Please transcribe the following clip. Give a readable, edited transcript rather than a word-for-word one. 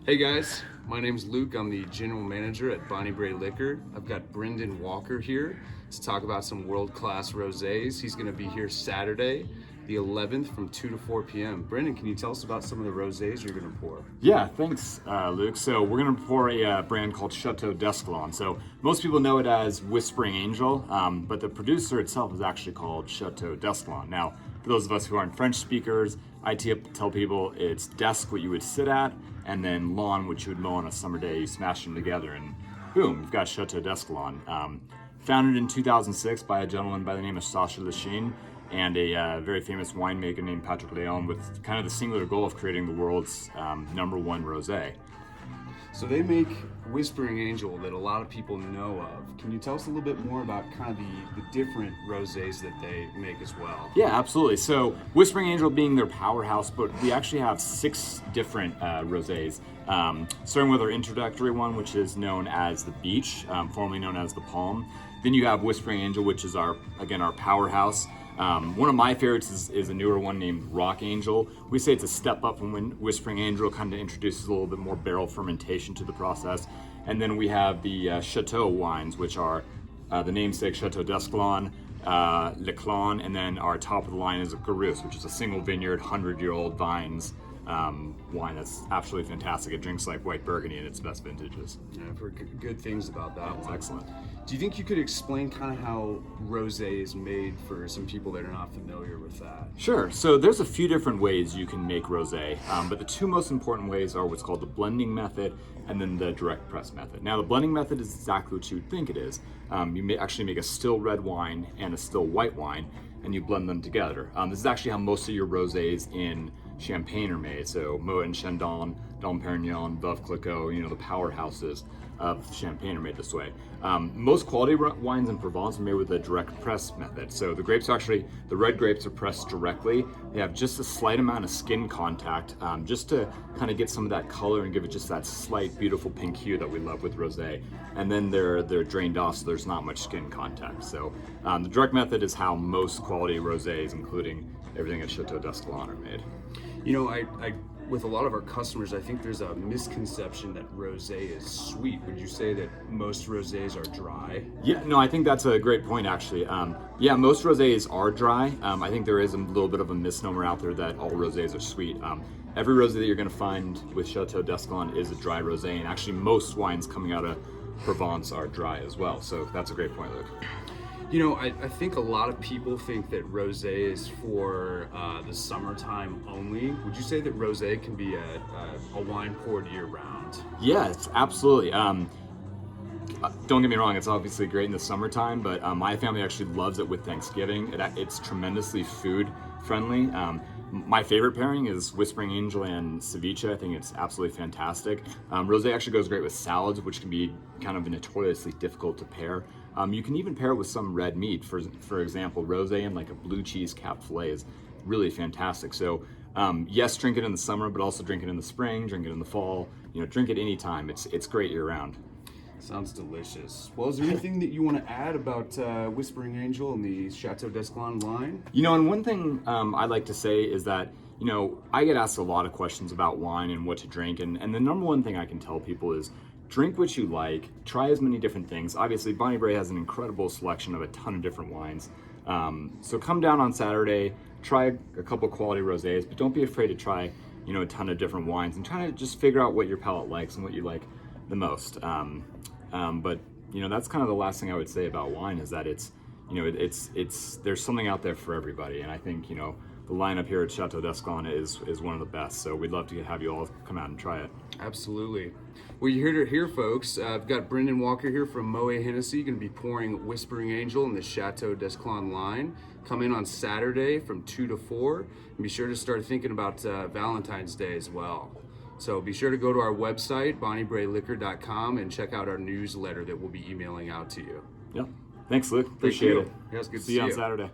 Hey guys, my name's Luke. I'm the general manager at Bonnie Bray Liquor. I've got Brendan Walker here to talk about some world-class rosés. He's going to be here Saturday, the 11th from 2 to 4 p.m. Brendan, can you tell us about some of the rosés you're going to pour? Yeah, thanks, Luke. So we're going to pour a brand called Chateau d'Escalon. So most people know it as Whispering Angel, but the producer itself is actually called Chateau d'Escalon. Now, for those of us who aren't French speakers, I tell people it's desk, what you would sit at, and then lawn, which you would mow on a summer day. You smash them together, and boom, you've got Chateau d'Escalon. Founded in 2006 by a gentleman by the name of Sacha Lachine and a very famous winemaker named Patrick Léon, with kind of the singular goal of creating the world's #1 rosé. So they make Whispering Angel that a lot of people know of. Can you tell us a little bit more about kind of the different rosés that they make as well? Yeah, absolutely. So Whispering Angel being their powerhouse, but we actually have 6 different rosés. Starting with our introductory one, which is known as the Beach, formerly known as the Palm. Then you have Whispering Angel, which is our powerhouse. One of my favorites is a newer one named Rock Angel. We say it's a step up from when Whispering Angel kind of introduces a little bit more barrel fermentation to the process. And then we have the Chateau wines, which are the namesake Chateau d'Escalon, Le Clan, and then our top of the line is a Garus, which is a single vineyard, 100-year-old vines wine that's absolutely fantastic. It drinks like white Burgundy in its best vintages. Yeah, I've heard good things about that That's one. excellent. Do you think you could explain kind of how rosé is made for some people that are not familiar with that? Sure. So there's a few different ways you can make rosé, but the 2 most important ways are what's called the blending method and then the direct press method. Now, the blending method is exactly what you would think it is. You may actually make a still red wine and a still white wine, and you blend them together. This is actually how most of your rosés in Champagne are made. So Moet and Chandon, Dom Perignon, Veuve Clicquot, the powerhouses of Champagne are made this way. Most quality wines in Provence are made with a direct press method. So the red grapes are pressed directly. They have just a slight amount of skin contact, just to kind of get some of that color and give it just that slight, beautiful pink hue that we love with rosé. And then they're drained off, so there's not much skin contact. So the direct method is how most quality rosés, including everything at Chateau d'Escalon, are made. I with a lot of our customers, I think there's a misconception that rosé is sweet. Would you say that most rosés are dry? Yeah, no, I think that's a great point, actually. Yeah, most rosés are dry. I think there is a little bit of a misnomer out there that all rosés are sweet. Every rosé that you're going to find with Chateau d'Escalon is a dry rosé, and actually most wines coming out of Provence are dry as well. So that's a great point, Luke. I think a lot of people think that rosé is for the summertime only. Would you say that rosé can be a wine poured year-round? Yeah, it's absolutely. Don't get me wrong, it's obviously great in the summertime, but my family actually loves it with Thanksgiving. It's tremendously food friendly. My favorite pairing is Whispering Angel and ceviche. I think it's absolutely fantastic. Rosé actually goes great with salads, which can be kind of notoriously difficult to pair. You can even pair it with some red meat. For example, rosé and like a blue cheese capped filet is really fantastic. So yes, drink it in the summer, but also drink it in the spring, drink it in the fall. Drink it anytime. It's great year round. Sounds delicious. Well, is there anything that you want to add about Whispering Angel and the Chateau d'Escalon line? And one thing I'd like to say is that, I get asked a lot of questions about wine and what to drink. And the number one thing I can tell people is drink what you like, try as many different things. Obviously, Bonnie Bray has an incredible selection of a ton of different wines. So come down on Saturday, try a couple quality rosés, but don't be afraid to try, a ton of different wines and try to just figure out what your palate likes and what you like the most. But that's kind of the last thing I would say about wine is that it's there's something out there for everybody, and I think the lineup here at Chateau d'Escalon is one of the best. So we'd love to have you all come out and try it. Absolutely. Well, you heard it here, folks. I've got Brendan Walker here from Moet Hennessy, going to be pouring Whispering Angel in the Chateau d'Escalon line. Come in on Saturday from 2 to 4, and be sure to start thinking about Valentine's Day as well. So be sure to go to our website, bonniebrayliquor.com, and check out our newsletter that we'll be emailing out to you. Yep. Thanks, Luke. Appreciate it. Yeah, it's good to See you on you. Saturday.